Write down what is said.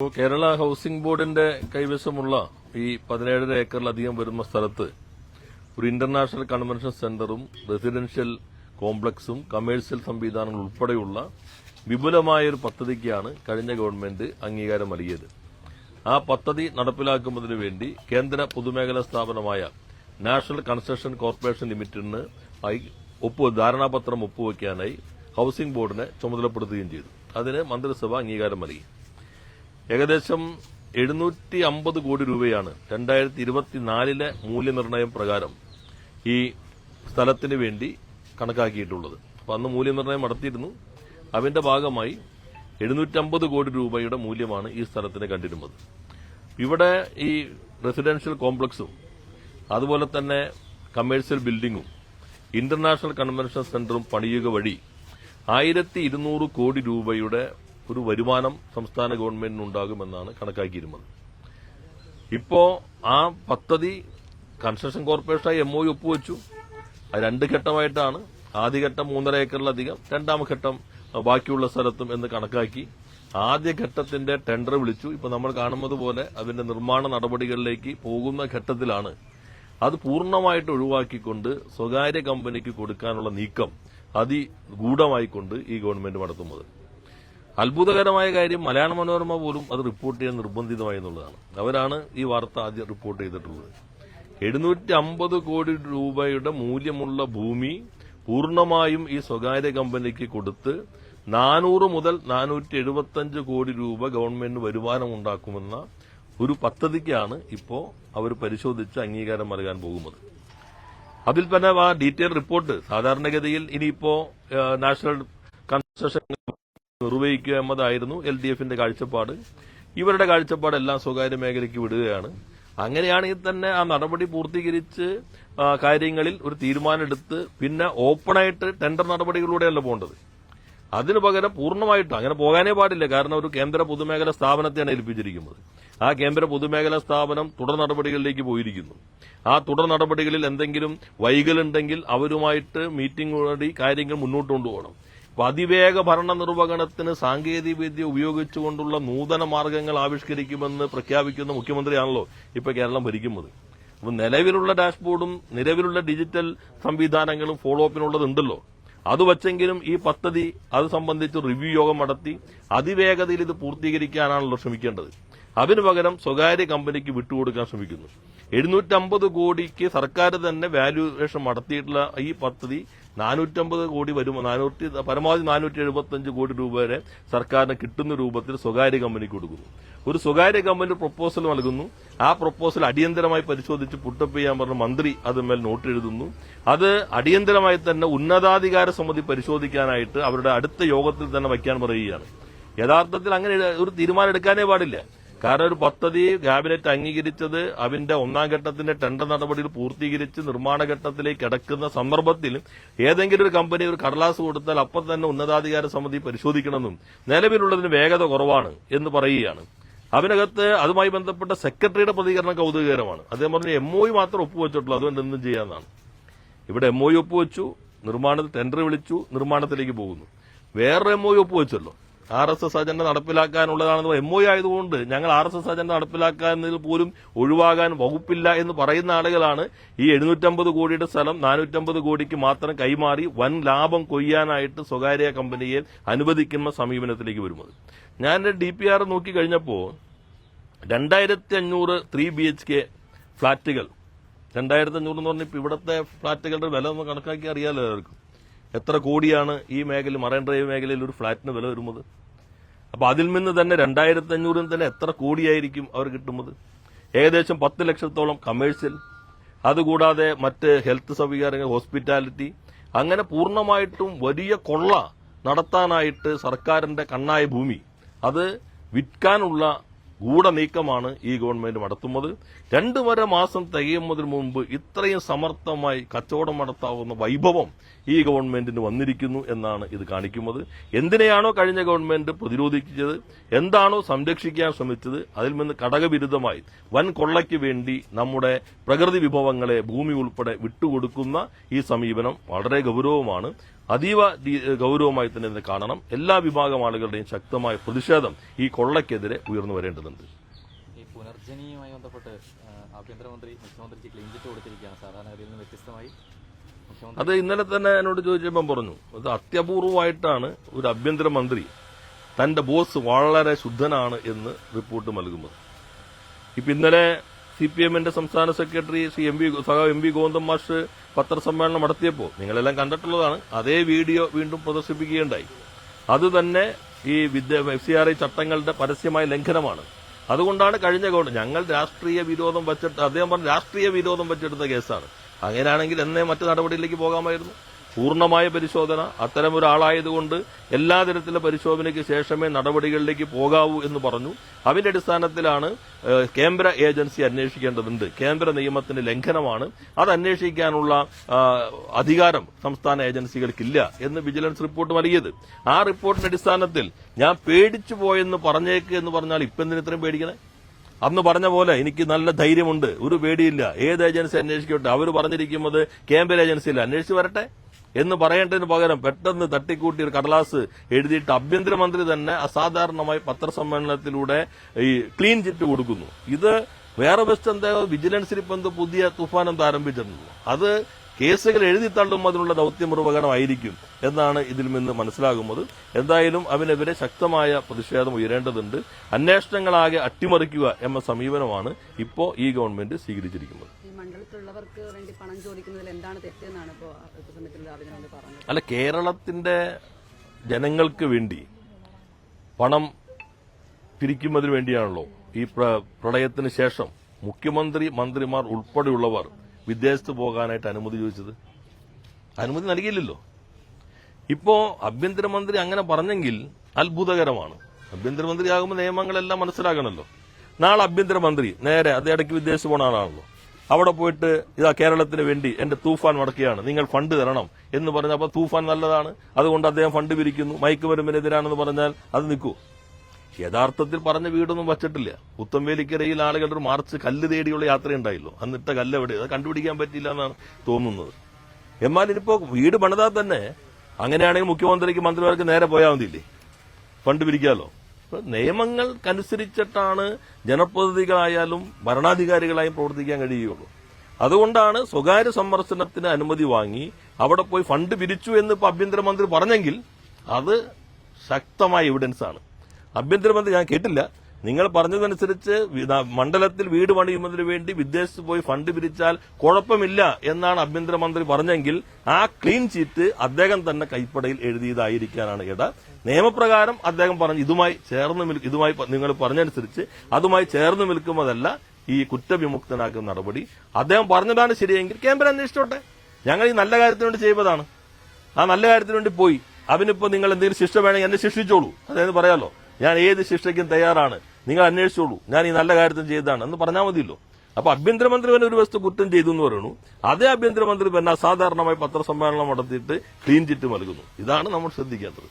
Kerala housing ബോർഡിന്റെ കൈവശമുള്ള ഈ 17.5 ഏക്കറിലധികം വരുന്ന സ്ഥലത്ത് ഒരു ഇന്റർനാഷണൽ കൺവെൻഷൻ സെന്ററും റെസിഡൻഷ്യൽ കോംപ്ലക്സും കമേഴ്സ്യൽ സംവിധാനങ്ങൾ ഉൾപ്പെടെയുള്ള വിപുലമായ ഒരു പദ്ധതിക്കാണ് കഴിഞ്ഞ ഗവൺമെന്റ് അംഗീകാരം നൽകിയത്. ആ പദ്ധതി നടപ്പിലാക്കുന്നതിനു വേണ്ടി കേന്ദ്ര പൊതുമേഖലാ സ്ഥാപനമായ നാഷണൽ കൺസ്ട്രക്ഷൻ കോർപ്പറേഷൻ ലിമിറ്റഡിന് ധാരണാപത്രം ഒപ്പുവയ്ക്കാനായി ഹൌസിംഗ് ബോർഡിനെ ചുമതലപ്പെടുത്തുകയും ചെയ്തു. അതിന് മന്ത്രിസഭ അംഗീകാരം നൽകി. ഏകദേശം 750 കോടി രൂപയാണ് 2024 മൂല്യനിർണ്ണയം പ്രകാരം ഈ സ്ഥലത്തിന് വേണ്ടി കണക്കാക്കിയിട്ടുള്ളത്. അപ്പം അന്ന് മൂല്യനിർണ്ണയം നടത്തിയിരുന്നു. അതിന്റെ ഭാഗമായി 750 കോടി രൂപയുടെ മൂല്യമാണ് ഈ സ്ഥലത്തിന് കണ്ടിരുന്നത്. ഇവിടെ ഈ റെസിഡൻഷ്യൽ കോംപ്ലക്സും അതുപോലെ തന്നെ കമേഴ്സ്യൽ ബിൽഡിംഗും ഇന്റർനാഷണൽ കൺവെൻഷൻ സെന്ററും പണിയുക വഴി 1200 കോടി രൂപയുടെ ഒരു വരുമാനം സംസ്ഥാന ഗവൺമെന്റിനുണ്ടാകുമെന്നാണ് കണക്കാക്കിയിരുന്നത്. ഇപ്പോ ആ പദ്ധതി കൺസ്ട്രക്ഷൻ കോർപ്പറേഷനായി MOU ഒപ്പുവെച്ചു. അത് 2 ഘട്ടമായിട്ടാണ്. ആദ്യഘട്ടം 3.5 ഏക്കറിലധികം, രണ്ടാം ഘട്ടം ബാക്കിയുള്ള സ്ഥലത്തും എന്ന് കണക്കാക്കി ആദ്യഘട്ടത്തിന്റെ ടെൻഡർ വിളിച്ചു. ഇപ്പൊ നമ്മൾ കാണുന്നത് പോലെ അതിന്റെ നിർമ്മാണ നടപടികളിലേക്ക് പോകുന്ന ഘട്ടത്തിലാണ്. അത് പൂർണ്ണമായിട്ട് ഒഴിവാക്കിക്കൊണ്ട് സ്വകാര്യ കമ്പനിക്ക് കൊടുക്കാനുള്ള നീക്കം അതിഗൂഢമായിക്കൊണ്ട് ഈ ഗവൺമെന്റ് നടത്തുന്നത്. അത്ഭുതകരമായ കാര്യം, മലയാള മനോരമ പോലും അത് റിപ്പോർട്ട് ചെയ്യാൻ നിർബന്ധിതമായി എന്നുള്ളതാണ്. അവരാണ് ഈ വാർത്ത ആദ്യം റിപ്പോർട്ട് ചെയ്തിട്ടുള്ളത്. 750 കോടി രൂപയുടെ മൂല്യമുള്ള ഭൂമി പൂർണ്ണമായും ഈ സ്വകാര്യ കമ്പനിക്ക് കൊടുത്ത് 400 മുതൽ 475 കോടി രൂപ ഗവൺമെന്റിന് വരുമാനമുണ്ടാക്കുമെന്ന ഒരു പദ്ധതിക്കാണ് ഇപ്പോൾ അവർ പരിശോധിച്ച് അംഗീകാരം നൽകാൻ പോകുന്നത്. അതിൽ തന്നെ ആ ഡീറ്റെയിൽ റിപ്പോർട്ട് സാധാരണഗതിയിൽ ഇനിയിപ്പോ നാഷണൽ കൺസ്ട്രക്ഷൻ നിർവഹിക്കുക എന്നതായിരുന്നു LDFന്റെ കാഴ്ചപ്പാട്. ഇവരുടെ കാഴ്ചപ്പാടെല്ലാം സ്വകാര്യ മേഖലയ്ക്ക് വിടുകയാണ്. അങ്ങനെയാണെങ്കിൽ തന്നെ ആ നടപടി പൂർത്തീകരിച്ച് കാര്യങ്ങളിൽ ഒരു തീരുമാനമെടുത്ത് പിന്നെ ഓപ്പണായിട്ട് ടെൻഡർ നടപടികളിലൂടെയല്ല പോകേണ്ടത്. അതിനു പകരം പൂർണ്ണമായിട്ട് അങ്ങനെ പോകാനേ പാടില്ല. കാരണം ഒരു കേന്ദ്ര പൊതുമേഖലാ സ്ഥാപനത്തെയാണ് ഏൽപ്പിച്ചിരിക്കുന്നത്. ആ കേന്ദ്ര പൊതുമേഖലാ സ്ഥാപനം തുടർ നടപടികളിലേക്ക് പോയിരിക്കുന്നു. ആ തുടർ നടപടികളിൽ എന്തെങ്കിലും വൈകലുണ്ടെങ്കിൽ അവരുമായിട്ട് മീറ്റിംഗ് വഴി കാര്യങ്ങൾ മുന്നോട്ട് കൊണ്ടുപോകണം. അതിവേഗ ഭരണ നിർവഹണത്തിന് സാങ്കേതികവിദ്യ ഉപയോഗിച്ചുകൊണ്ടുള്ള നൂതന മാർഗങ്ങൾ ആവിഷ്കരിക്കുമെന്ന് പ്രഖ്യാപിക്കുന്ന മുഖ്യമന്ത്രിയാണല്ലോ ഇപ്പൊ കേരളം ഭരിക്കുന്നത്. അപ്പൊ നിലവിലുള്ള ഡാഷ്ബോർഡും നിലവിലുള്ള ഡിജിറ്റൽ സംവിധാനങ്ങളും ഫോളോ അപ്പിനുള്ളതുണ്ടല്ലോ. അത് വച്ചെങ്കിലും ഈ പദ്ധതി അത് സംബന്ധിച്ച് റിവ്യൂ യോഗം നടത്തി അതിവേഗതയിൽ ഇത് പൂർത്തീകരിക്കാനാണല്ലോ ശ്രമിക്കേണ്ടത്. അതിനു പകരം സ്വകാര്യ കമ്പനിക്ക് വിട്ടുകൊടുക്കാൻ ശ്രമിക്കുന്നു. 750 കോടിക്ക് സർക്കാർ തന്നെ വാല്യുവേഷൻ നടത്തിയിട്ടുള്ള ഈ പദ്ധതി 450 കോടി വരും. പരമാവധി 475 കോടി രൂപ വരെ സർക്കാരിന് കിട്ടുന്ന രൂപത്തിൽ സ്വകാര്യ കമ്പനിക്ക് കൊടുക്കുന്നു. ഒരു സ്വകാര്യ കമ്പനി പ്രൊപ്പോസൽ നൽകുന്നു. ആ പ്രൊപ്പോസൽ അടിയന്തരമായി പരിശോധിച്ച് പുട്ടപ്പ് ചെയ്യാൻ പറഞ്ഞ മന്ത്രി അതിന്മേൽ നോട്ട് എഴുതുന്നു. അത് അടിയന്തരമായി തന്നെ ഉന്നതാധികാര സമിതി പരിശോധിക്കാനായിട്ട് അവരുടെ അടുത്ത യോഗത്തിൽ തന്നെ വയ്ക്കാൻ പറയുകയാണ്. യഥാർത്ഥത്തിൽ അങ്ങനെ ഒരു തീരുമാനം എടുക്കാനേ പാടില്ല. കാരണം ഒരു പദ്ധതി ക്യാബിനറ്റ് അംഗീകരിച്ചത് അതിന്റെ 1ാം ഘട്ടത്തിന്റെ ടെൻഡർ നടപടികൾ പൂർത്തീകരിച്ച് നിർമ്മാണ ഘട്ടത്തിലേക്ക് കടക്കുന്ന സന്ദർഭത്തിൽ ഏതെങ്കിലും ഒരു കമ്പനി ഒരു കടലാസ് കൊടുത്താൽ അപ്പം തന്നെ ഉന്നതാധികാര സമിതി പരിശോധിക്കണമെന്നും നിലവിലുള്ളതിന് വേഗത കുറവാണ് എന്ന് പറയുകയാണ്. അതിനകത്ത് അതുമായി ബന്ധപ്പെട്ട സെക്രട്ടറിയുടെ പ്രതികരണം കൗതുകകരമാണ്. അദ്ദേഹം പറഞ്ഞു MOU മാത്രം ഒപ്പുവെച്ചിട്ടുള്ളൂ, അതുകൊണ്ട് എന്തും ചെയ്യാമെന്നാണ്. ഇവിടെ MOU ഒപ്പുവെച്ചു, നിർമ്മാണത്തിൽ ടെൻഡർ വിളിച്ചു, നിർമ്മാണത്തിലേക്ക് പോകുന്നു. വേറൊരു MOU ഒപ്പുവെച്ചല്ലോ. RSS അജണ്ട നടപ്പിലാക്കാനുള്ളതാണെന്ന് MOU ആയതുകൊണ്ട് ഞങ്ങൾ RSS അജണ്ട നടപ്പിലാക്കുന്നതിൽ പോലും ഒഴിവാകാൻ വകുപ്പില്ല എന്ന് പറയുന്ന ആളുകളാണ് ഈ 750 കോടിയുടെ സ്ഥലം 450 കോടിക്ക് മാത്രം കൈമാറി വൻ ലാഭം കൊയ്യാനായിട്ട് സ്വകാര്യ കമ്പനിയെ അനുവദിക്കുന്ന സമീപനത്തിലേക്ക് വരുന്നത്. ഞാൻ DPR നോക്കി കഴിഞ്ഞപ്പോൾ 2500 3 BHK ഫ്ളാറ്റുകൾ 2500 എന്ന് പറഞ്ഞാൽ ഇപ്പൊ ഇവിടുത്തെ ഫ്ളാറ്റുകളുടെ വില ഒന്ന് കണക്കാക്കി അറിയാലോ എല്ലാവർക്കും. എത്ര കോടിയാണ് ഈ മേഖല മറൈൻ ഡ്രൈവ് മേഖലയിൽ ഒരു ഫ്ളാറ്റിന് വില വരുന്നത്. അപ്പൊ അതിൽ നിന്ന് തന്നെ 2500 തന്നെ എത്ര കോടിയായിരിക്കും അവർ കിട്ടുന്നത്. ഏകദേശം 10 ലക്ഷത്തോളം കമേഴ്സ്യൽ, അതുകൂടാതെ മറ്റ് ഹെൽത്ത് സംവിധാനങ്ങൾ, ഹോസ്പിറ്റാലിറ്റി, അങ്ങനെ പൂർണ്ണമായിട്ടും വലിയ കൊള്ള നടത്താനായിട്ട് സർക്കാരിന്റെ കണ്ണായ ഭൂമി അത് വിൽക്കാനുള്ള ഗൂഢനീക്കമാണ് ഈ ഗവൺമെന്റ് നടത്തുന്നത്. 2 മാസം തികയുന്നതിന് മുമ്പ് ഇത്രയും സമർത്ഥമായി കച്ചവടം നടത്താവുന്ന വൈഭവം ഈ ഗവൺമെന്റിന് വന്നിരിക്കുന്നു എന്നാണ് ഇത് കാണിക്കുന്നത്. എന്തിനെയാണോ കഴിഞ്ഞ ഗവൺമെന്റ് പ്രതിരോധിച്ചത്, എന്താണോ സംരക്ഷിക്കാൻ ശ്രമിച്ചത്, അതിൽ നിന്ന് ഘടകവിരുദ്ധമായി വൻ കൊള്ളയ്ക്ക് വേണ്ടി നമ്മുടെ പ്രകൃതി വിഭവങ്ങളെ ഭൂമി ഉൾപ്പെടെ വിട്ടുകൊടുക്കുന്ന ഈ സമീപനം വളരെ ഗൗരവമാണ്. അതീവ ഗൌരവമായി തന്നെ ഇത് കാണണം. എല്ലാ വിഭാഗം ആളുകളുടെയും ശക്തമായ പ്രതിഷേധം ഈ കൊള്ളയ്ക്കെതിരെ ഉയർന്നു വരേണ്ടതുണ്ട്. ഈ പുനർജനിയുമായി ബന്ധപ്പെട്ട് ആഭ്യന്തരമന്ത്രി മുഖ്യമന്ത്രിക്ക് ക്ലീൻ ചിറ്റ് കൊടുത്തിരിക്കുകയാണ്. സാധാരണഗതിയിൽ നിന്ന് വ്യത്യസ്തമായി അത് ഇന്നലെ തന്നെ എന്നോട് ചോദിച്ചപ്പം പറഞ്ഞു, അത് അത്യപൂർവമായിട്ടാണ് ഒരു ആഭ്യന്തരമന്ത്രി തന്റെ ബോസ് വളരെ ശുദ്ധനാണ് എന്ന് റിപ്പോർട്ട് നൽകുന്നത്. ഇപ്പൊ ഇന്നലെ CPM-ന്റെ സംസ്ഥാന സെക്രട്ടറി ശ്രീ എം വി ഗോവിന്ദൻ മാഷ് പത്രസമ്മേളനം നടത്തിയപ്പോൾ നിങ്ങളെല്ലാം കണ്ടിട്ടുള്ളതാണ്. അതേ വീഡിയോ വീണ്ടും പ്രദർശിപ്പിക്കുകയുണ്ടായി. അത് തന്നെ ഈ FCRA ചട്ടങ്ങളുടെ പരസ്യമായ ലംഘനമാണ്. അതുകൊണ്ടാണ് കഴിഞ്ഞ ഗവൺമെന്റ് ഞങ്ങൾ രാഷ്ട്രീയ വിരോധം വച്ചിട്ട് അദ്ദേഹം പറഞ്ഞ രാഷ്ട്രീയ വിരോധം വച്ചെടുത്ത കേസാണ്. അങ്ങനെയാണെങ്കിൽ എന്നേ മറ്റു നടപടിയിലേക്ക് പോകാമായിരുന്നു. പൂർണ്ണമായ പരിശോധന, അത്തരം ഒരാളായതുകൊണ്ട് എല്ലാ തരത്തിലുള്ള പരിശോധനയ്ക്ക് ശേഷമേ നടപടികളിലേക്ക് പോകാവൂ എന്ന് പറഞ്ഞു. അതിന്റെ അടിസ്ഥാനത്തിലാണ് കേന്ദ്ര ഏജൻസി അന്വേഷിക്കേണ്ടതുണ്ട്. കേന്ദ്ര നിയമത്തിന്റെ ലംഘനമാണ്, അത് അന്വേഷിക്കാനുള്ള അധികാരം സംസ്ഥാന ഏജൻസികൾക്കില്ല എന്ന് വിജിലൻസ് റിപ്പോർട്ട് നൽകിയത്. ആ റിപ്പോർട്ടിന്റെ അടിസ്ഥാനത്തിൽ ഞാൻ പേടിച്ചു പോയെന്ന് പറഞ്ഞേക്ക് എന്ന് പറഞ്ഞാൽ ഇപ്പം എന്തിന് ഇത്രയും പേടിക്കണേ? അന്ന് പറഞ്ഞ പോലെ എനിക്ക് നല്ല ധൈര്യമുണ്ട്, ഒരു പേടിയില്ല, ഏത് ഏജൻസി അന്വേഷിക്കട്ടെ, അവർ പറഞ്ഞിരിക്കുന്നത് കേന്ദ്ര ഏജൻസിയിൽ അന്വേഷിച്ച് വരട്ടെ എന്ന് പറയേണ്ടതിന് പകരം പെട്ടെന്ന് തട്ടിക്കൂട്ടി ഒരു കടലാസ് എഴുതിയിട്ട് ആഭ്യന്തരമന്ത്രി തന്നെ അസാധാരണമായി പത്രസമ്മേളനത്തിലൂടെ ഈ ക്ലീൻ ചിറ്റ് കൊടുക്കുന്നു. ഇത് വേറെ ബെസ്റ്റ് എന്താ, വിജിലൻസിൽ ഇപ്പം എന്ത് പുതിയ തുഫാനം ആരംഭിച്ചിട്ടുണ്ട്. അത് കേസുകൾ എഴുതിത്തള്ളും അതിനുള്ള ദൌത്യനിർവഹണമായിരിക്കും എന്നാണ് ഇതിൽ നിന്ന് മനസ്സിലാകുന്നത്. എന്തായാലും അതിനെതിരെ ശക്തമായ പ്രതിഷേധം ഉയരേണ്ടതുണ്ട്. അന്വേഷണങ്ങളാകെ അട്ടിമറിക്കുക എന്ന സമീപനമാണ് ഇപ്പോൾ ഈ ഗവൺമെന്റ് സ്വീകരിച്ചിരിക്കുന്നത്. മണ്ഡലത്തിലുള്ളവർക്ക് വേണ്ടി പണം ചോദിക്കുന്നതിൽ എന്താണ് തെറ്റെന്നാണ് ഇപ്പോൾ പറഞ്ഞത്. അല്ല, കേരളത്തിന്റെ ജനങ്ങൾക്ക് വേണ്ടി പണം പിരിക്കുന്നതിന് വേണ്ടിയാണല്ലോ ഈ പ്രളയത്തിന് ശേഷം മുഖ്യമന്ത്രി, മന്ത്രിമാർ ഉൾപ്പെടെയുള്ളവർ വിദേശത്ത് പോകാനായിട്ട് അനുമതി ചോദിച്ചത്. അനുമതി നൽകിയില്ലല്ലോ. ഇപ്പോ ആഭ്യന്തരമന്ത്രി അങ്ങനെ പറഞ്ഞെങ്കിൽ അത്ഭുതകരമാണ്. ആഭ്യന്തരമന്ത്രിയാകുമ്പോൾ നിയമങ്ങളെല്ലാം മനസ്സിലാക്കണമല്ലോ. നാളെ ആഭ്യന്തരമന്ത്രി നേരെ അത് ഇടയ്ക്ക് വിദേശത്ത് പോണ ആളാണല്ലോ. അവിടെ പോയിട്ട് ഇതാ കേരളത്തിന് വേണ്ടി എന്റെ തൂഫാൻ മുടക്കുകയാണ്, നിങ്ങൾ ഫണ്ട് തരണം എന്ന് പറഞ്ഞപ്പോൾ തൂഫാൻ നല്ലതാണ്, അതുകൊണ്ട് അദ്ദേഹം ഫണ്ട് പിരിക്കുന്നു, മയക്കുമരുന്നിനെതിരാണെന്ന് പറഞ്ഞാൽ അത് നിൽക്കൂ. യഥാർത്ഥത്തിൽ പറഞ്ഞ വീടൊന്നും വച്ചിട്ടില്ല. പുത്തംവേലിക്കരയിൽ ആളുകളുടെ ഒരു മാർച്ച് കല്ല് തേടിയുള്ള യാത്രയുണ്ടായല്ലോ. അന്നിട്ട കല്ല് എവിടെ, അത് കണ്ടുപിടിക്കാൻ പറ്റില്ല എന്നാണ് തോന്നുന്നത്. എന്നാൽ ഇനിയിപ്പോ വീട് പണിതാൽ തന്നെ അങ്ങനെയാണെങ്കിൽ മുഖ്യമന്ത്രിക്ക്, മന്ത്രിമാർക്ക് നേരെ പോയാൽ മതിയില്ലേ, ഫണ്ട് പിരിക്കാമല്ലോ. നിയമങ്ങൾക്കനുസരിച്ചിട്ടാണ് ജനപ്രതിനിധികളായാലും ഭരണാധികാരികളായും പ്രവർത്തിക്കാൻ കഴിയുകയുള്ളൂ. അതുകൊണ്ടാണ് സ്വകാര്യ സന്ദർശനത്തിന് അനുമതി വാങ്ങി അവിടെ പോയി ഫണ്ട് പിരിച്ചു എന്ന് ഇപ്പൊ ആഭ്യന്തരമന്ത്രി പറഞ്ഞെങ്കിൽ അത് ശക്തമായ എവിഡൻസ് ആണ്. ആഭ്യന്തരമന്ത്രി ഞാൻ കേട്ടില്ല, നിങ്ങൾ പറഞ്ഞതനുസരിച്ച് മണ്ഡലത്തിൽ വീട് പണിയുന്നതിന് വേണ്ടി വിദേശത്ത് പോയി ഫണ്ട് പിരിച്ചാൽ കുഴപ്പമില്ല എന്നാണ് ആഭ്യന്തരമന്ത്രി പറഞ്ഞെങ്കിൽ ആ ക്ലീൻ ചീറ്റ് അദ്ദേഹം തന്നെ കൈപ്പടയിൽ എഴുതിയതായിരിക്കാനാണ് ഇട. നിയമപ്രകാരം അദ്ദേഹം പറഞ്ഞു ഇതുമായി നിങ്ങൾ പറഞ്ഞനുസരിച്ച് അതുമായി ചേർന്ന് നിൽക്കുന്നതല്ല ഈ കുറ്റവിമുക്തനാക്കുന്ന നടപടി. അദ്ദേഹം പറഞ്ഞതാണ് ശരിയെങ്കിൽ കേന്ദ്രം അന്വേഷിച്ചോട്ടെ. ഞങ്ങൾ ഈ നല്ല കാര്യത്തിന് വേണ്ടി ചെയ്തതാണ്, ആ നല്ല കാര്യത്തിന് വേണ്ടി പോയി. അതിനിപ്പോ നിങ്ങൾ എന്തെങ്കിലും ശിക്ഷ വേണമെങ്കിൽ എന്നെ ശിക്ഷിച്ചോളൂ, അതായത് പറയാലോ, ഞാൻ ഏത് ശിക്ഷയ്ക്കും തയ്യാറാണ്, നിങ്ങൾ അന്വേഷിച്ചോളൂ, ഞാൻ ഈ നല്ല കാര്യത്തിന് ചെയ്തതാണ് എന്ന് പറഞ്ഞാൽ മതിയല്ലോ. അപ്പൊ ആഭ്യന്തരമന്ത്രി തന്നെ ഒരു വസ്തു കുറ്റം ചെയ്തു എന്ന് പറയുന്നു, അതേ ആഭ്യന്തരമന്ത്രി തന്നെ അസാധാരണമായി പത്രസമ്മേളനം നടത്തിയിട്ട് ക്ലീൻ ചിറ്റ് നൽകുന്നു. ഇതാണ് നമ്മൾ ശ്രദ്ധിക്കേണ്ടത്.